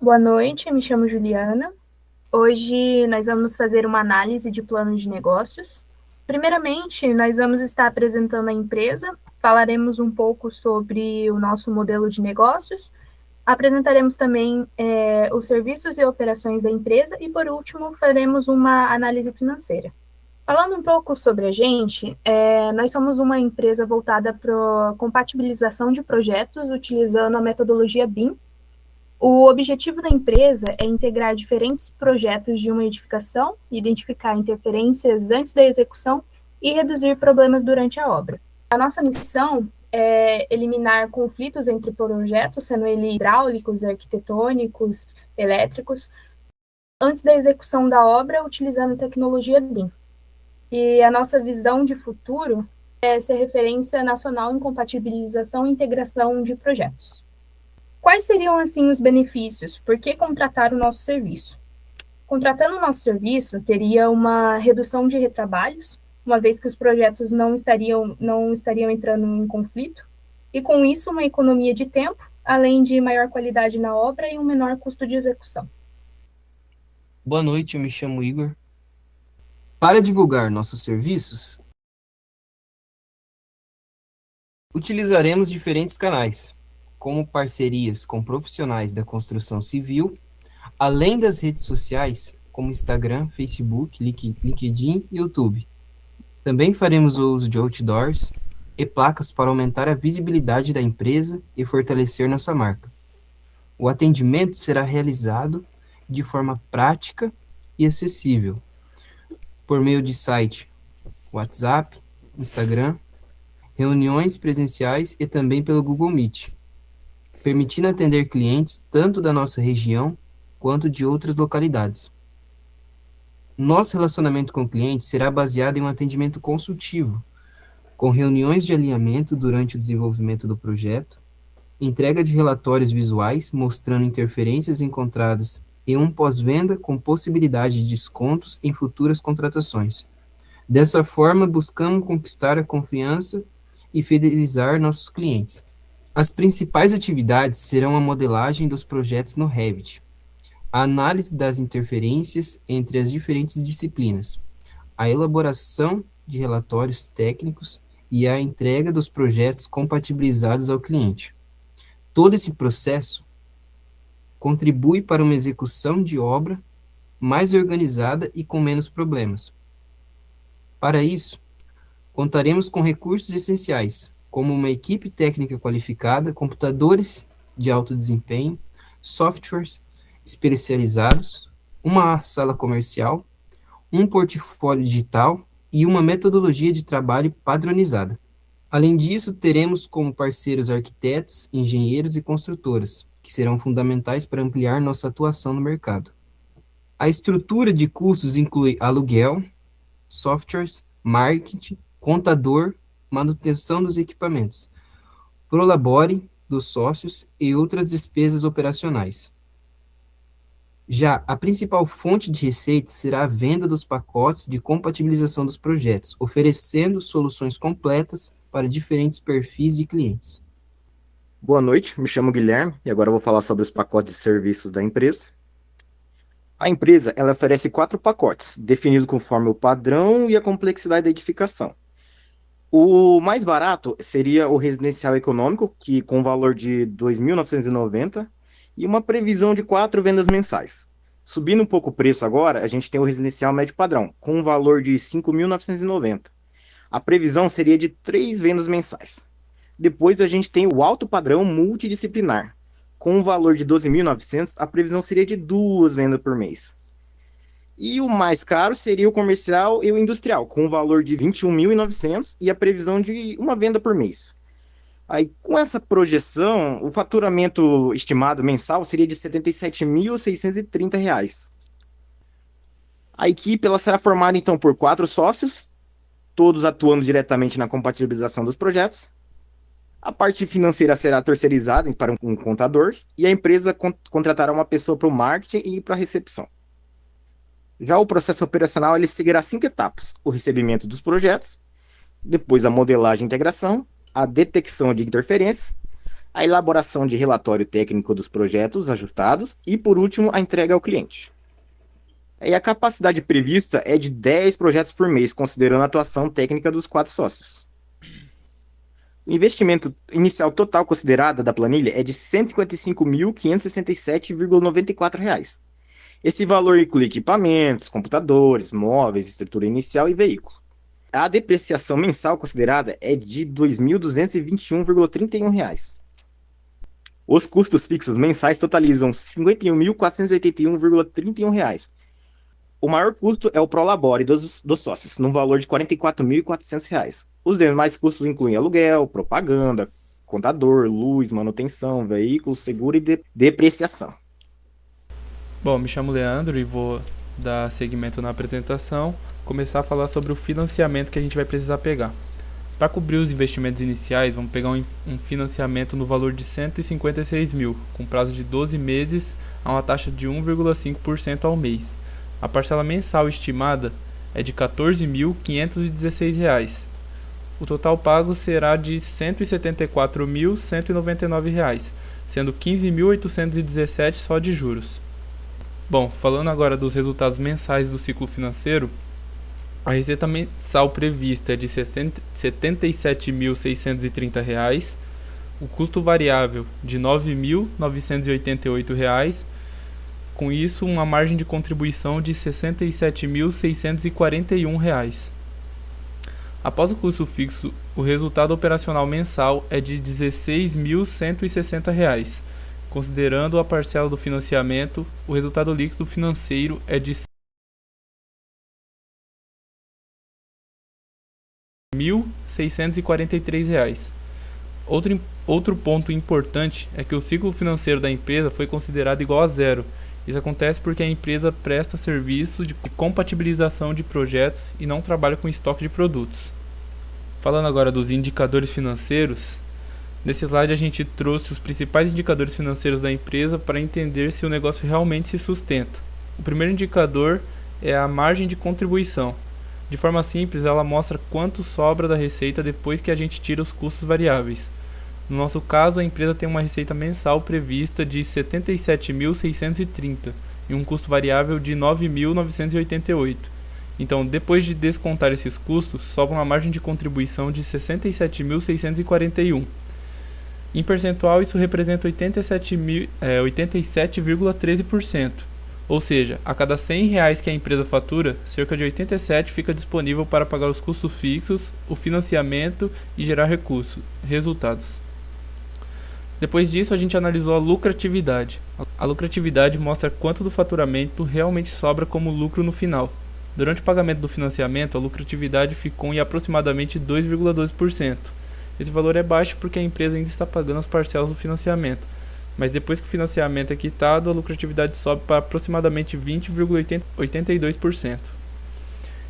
Boa noite, me chamo Juliana. Hoje nós vamos fazer uma análise de plano de negócios. Primeiramente, nós vamos estar apresentando a empresa, falaremos um pouco sobre o nosso modelo de negócios, apresentaremos também os serviços e operações da empresa e, por último, faremos uma análise financeira. Falando um pouco sobre a gente, nós somos uma empresa voltada para a compatibilização de projetos utilizando a metodologia BIM. O objetivo da empresa é integrar diferentes projetos de uma edificação, identificar interferências antes da execução e reduzir problemas durante a obra. A nossa missão é eliminar conflitos entre projetos, sendo eles hidráulicos, arquitetônicos, elétricos, antes da execução da obra, utilizando tecnologia BIM. E a nossa visão de futuro é ser referência nacional em compatibilização e integração de projetos. Quais seriam, assim, os benefícios? Por que contratar o nosso serviço? Contratando o nosso serviço, teria uma redução de retrabalhos, uma vez que os projetos não estariam entrando em conflito, e com isso uma economia de tempo, além de maior qualidade na obra e um menor custo de execução. Boa noite, eu me chamo Igor. Para divulgar nossos serviços, utilizaremos diferentes canais, como parcerias com profissionais da construção civil, além das redes sociais, como Instagram, Facebook, LinkedIn e YouTube. Também faremos o uso de outdoors e placas para aumentar a visibilidade da empresa e fortalecer nossa marca. O atendimento será realizado de forma prática e acessível, por meio de site, WhatsApp, Instagram, reuniões presenciais e também pelo Google Meet, permitindo atender clientes tanto da nossa região quanto de outras localidades. Nosso relacionamento com o cliente será baseado em um atendimento consultivo, com reuniões de alinhamento durante o desenvolvimento do projeto, entrega de relatórios visuais mostrando interferências encontradas e um pós-venda com possibilidade de descontos em futuras contratações. Dessa forma, buscamos conquistar a confiança e fidelizar nossos clientes. As principais atividades serão a modelagem dos projetos no Revit, a análise das interferências entre as diferentes disciplinas, a elaboração de relatórios técnicos e a entrega dos projetos compatibilizados ao cliente. Todo esse processo contribui para uma execução de obra mais organizada e com menos problemas. Para isso, contaremos com recursos essenciais, como uma equipe técnica qualificada, computadores de alto desempenho, softwares especializados, uma sala comercial, um portfólio digital e uma metodologia de trabalho padronizada. Além disso, teremos como parceiros arquitetos, engenheiros e construtoras, que serão fundamentais para ampliar nossa atuação no mercado. A estrutura de custos inclui aluguel, softwares, marketing, contador, manutenção dos equipamentos, prolabore dos sócios e outras despesas operacionais. Já a principal fonte de receita será a venda dos pacotes de compatibilização dos projetos, oferecendo soluções completas para diferentes perfis de clientes. Boa noite, me chamo Guilherme e agora eu vou falar sobre os pacotes de serviços da empresa. A empresa ela oferece 4 pacotes, definidos conforme o padrão e a complexidade da edificação. O mais barato seria o residencial econômico, que com valor de 2.990 e uma previsão de 4 vendas mensais. Subindo um pouco o preço agora, a gente tem o residencial médio padrão, com um valor de 5.990. A previsão seria de 3 vendas mensais. Depois a gente tem o alto padrão multidisciplinar. Com um valor de 12.900, a previsão seria de 2 vendas por mês. E o mais caro seria o comercial e o industrial, com um valor de 21.900 e a previsão de 1 venda por mês. Aí, com essa projeção, o faturamento estimado mensal seria de R$ 77.630. A equipe ela será formada então por 4 sócios, todos atuando diretamente na compatibilização dos projetos. A parte financeira será terceirizada para um contador e a empresa contratará uma pessoa para o marketing e para a recepção. Já o processo operacional ele seguirá 5 etapas: o recebimento dos projetos, depois a modelagem e integração, a detecção de interferências, a elaboração de relatório técnico dos projetos ajustados e, por último, a entrega ao cliente. E a capacidade prevista é de 10 projetos por mês, considerando a atuação técnica dos 4 sócios. O investimento inicial total considerado da planilha é de R$ 155.567,94. Esse valor inclui equipamentos, computadores, móveis, estrutura inicial e veículo. A depreciação mensal considerada é de R$ 2.221,31. Os custos fixos mensais totalizam R$ 51.481,31. O maior custo é o Prolabore dos sócios, no valor de R$ 44.400. Os demais custos incluem aluguel, propaganda, contador, luz, manutenção, veículo, seguro e depreciação. Bom, me chamo Leandro e vou dar seguimento na apresentação, começar a falar sobre o financiamento que a gente vai precisar pegar. Para cobrir os investimentos iniciais, vamos pegar um financiamento no valor de R$ 156 mil, com prazo de 12 meses a uma taxa de 1,5% ao mês. A parcela mensal estimada é de R$ 14.516. O total pago será de R$ 174.199, sendo R$ 15.817 só de juros. Bom, falando agora dos resultados mensais do ciclo financeiro, a receita mensal prevista é de R$ 77.630, o custo variável de R$ 9.988, com isso uma margem de contribuição de R$ 67.641. Após o custo fixo, o resultado operacional mensal é de R$ 16.160. Considerando a parcela do financiamento, o resultado líquido financeiro é de R$ 1.643. Outro ponto importante é que o ciclo financeiro da empresa foi considerado igual a zero. Isso acontece porque a empresa presta serviço de compatibilização de projetos e não trabalha com estoque de produtos. Falando agora dos indicadores financeiros, nesse slide a gente trouxe os principais indicadores financeiros da empresa para entender se o negócio realmente se sustenta. O primeiro indicador é a margem de contribuição. De forma simples, ela mostra quanto sobra da receita depois que a gente tira os custos variáveis. No nosso caso, a empresa tem uma receita mensal prevista de R$ 77.630 e um custo variável de R$ 9.988. Então, depois de descontar esses custos, sobra uma margem de contribuição de R$ 67.641. Em percentual, isso representa 87,13%. Ou seja, a cada R$ 100 que a empresa fatura, cerca de 87 fica disponível para pagar os custos fixos, o financiamento e gerar resultados. Depois disso, a gente analisou a lucratividade. A lucratividade mostra quanto do faturamento realmente sobra como lucro no final. Durante o pagamento do financiamento, a lucratividade ficou em aproximadamente 2,12%. Esse valor é baixo porque a empresa ainda está pagando as parcelas do financiamento, mas depois que o financiamento é quitado, a lucratividade sobe para aproximadamente 20,82%.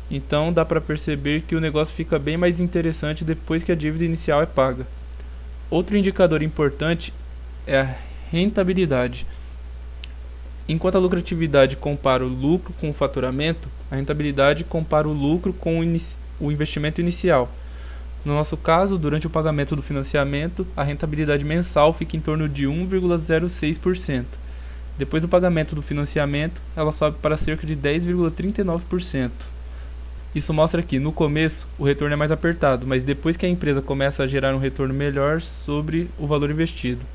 Então dá para perceber que o negócio fica bem mais interessante depois que a dívida inicial é paga. Outro indicador importante é a rentabilidade. Enquanto a lucratividade compara o lucro com o faturamento, a rentabilidade compara o lucro com o investimento inicial. No nosso caso, durante o pagamento do financiamento, a rentabilidade mensal fica em torno de 1,06%. Depois do pagamento do financiamento, ela sobe para cerca de 10,39%. Isso mostra que, no começo, o retorno é mais apertado, mas depois que a empresa começa a gerar um retorno melhor sobre o valor investido.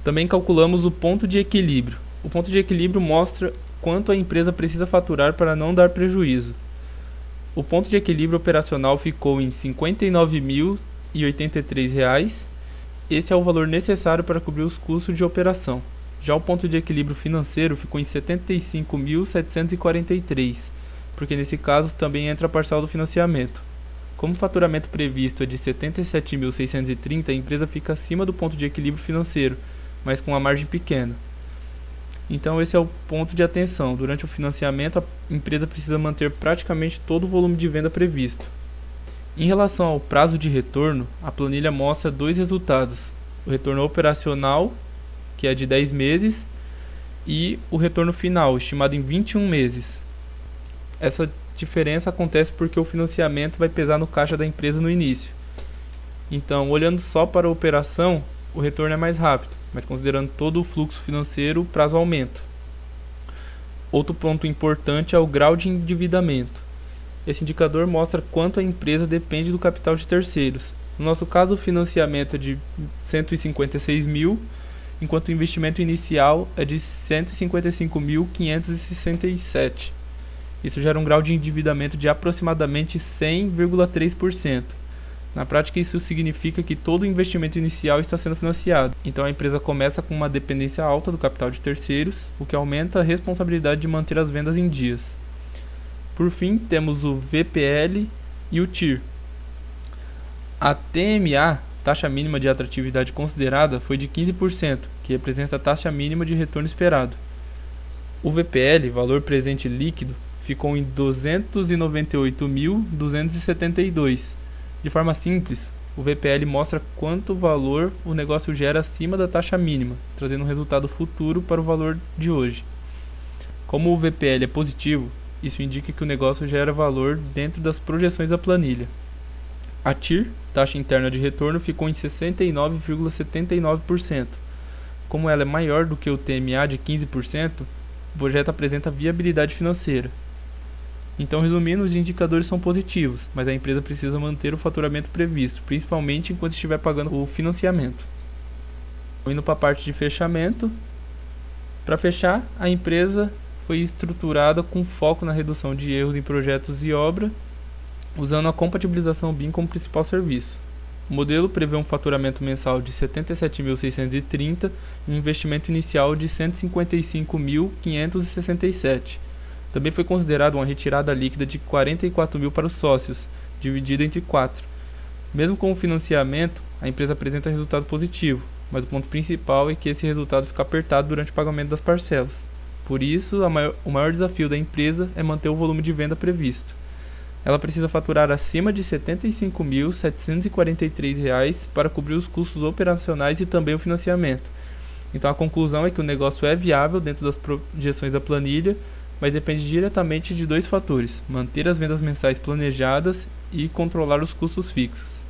Também calculamos o ponto de equilíbrio. O ponto de equilíbrio mostra quanto a empresa precisa faturar para não dar prejuízo. O ponto de equilíbrio operacional ficou em R$ 59.083. Esse é o valor necessário para cobrir os custos de operação. Já o ponto de equilíbrio financeiro ficou em R$ 75.743, porque nesse caso também entra a parcela do financiamento. Como o faturamento previsto é de R$ 77.630, a empresa fica acima do ponto de equilíbrio financeiro, mas com uma margem pequena. Então esse é o ponto de atenção. Durante o financiamento, a empresa precisa manter praticamente todo o volume de venda previsto. Em relação ao prazo de retorno, a planilha mostra dois resultados. O retorno operacional, que é de 10 meses, e o retorno final, estimado em 21 meses. Essa diferença acontece porque o financiamento vai pesar no caixa da empresa no início. Então, olhando só para a operação, o retorno é mais rápido, mas considerando todo o fluxo financeiro, o prazo aumenta. Outro ponto importante é o grau de endividamento. Esse indicador mostra quanto a empresa depende do capital de terceiros. No nosso caso, o financiamento é de 156 mil, enquanto o investimento inicial é de 155.567. Isso gera um grau de endividamento de aproximadamente 100,3%. Na prática, isso significa que todo o investimento inicial está sendo financiado. Então, a empresa começa com uma dependência alta do capital de terceiros, o que aumenta a responsabilidade de manter as vendas em dias. Por fim, temos o VPL e o TIR. A TMA, taxa mínima de atratividade considerada, foi de 15%, que representa a taxa mínima de retorno esperado. O VPL, valor presente líquido, ficou em 298.272. De forma simples, o VPL mostra quanto valor o negócio gera acima da taxa mínima, trazendo um resultado futuro para o valor de hoje. Como o VPL é positivo, isso indica que o negócio gera valor dentro das projeções da planilha. A TIR, taxa interna de retorno, ficou em 69,79%. Como ela é maior do que o TMA de 15%, o projeto apresenta viabilidade financeira. Então, resumindo, os indicadores são positivos, mas a empresa precisa manter o faturamento previsto, principalmente enquanto estiver pagando o financiamento. Indo para a parte de fechamento. Para fechar, a empresa foi estruturada com foco na redução de erros em projetos e obra, usando a compatibilização BIM como principal serviço. O modelo prevê um faturamento mensal de 77.630 e um investimento inicial de 155.567. Também foi considerado uma retirada líquida de 44 mil para os sócios, dividida entre 4. Mesmo com o financiamento, a empresa apresenta resultado positivo, mas o ponto principal é que esse resultado fica apertado durante o pagamento das parcelas. Por isso, o maior desafio da empresa é manter o volume de venda previsto. Ela precisa faturar acima de R$ 75.743 para cobrir os custos operacionais e também o financiamento. Então a conclusão é que o negócio é viável dentro das projeções da planilha, mas depende diretamente de dois fatores: manter as vendas mensais planejadas e controlar os custos fixos.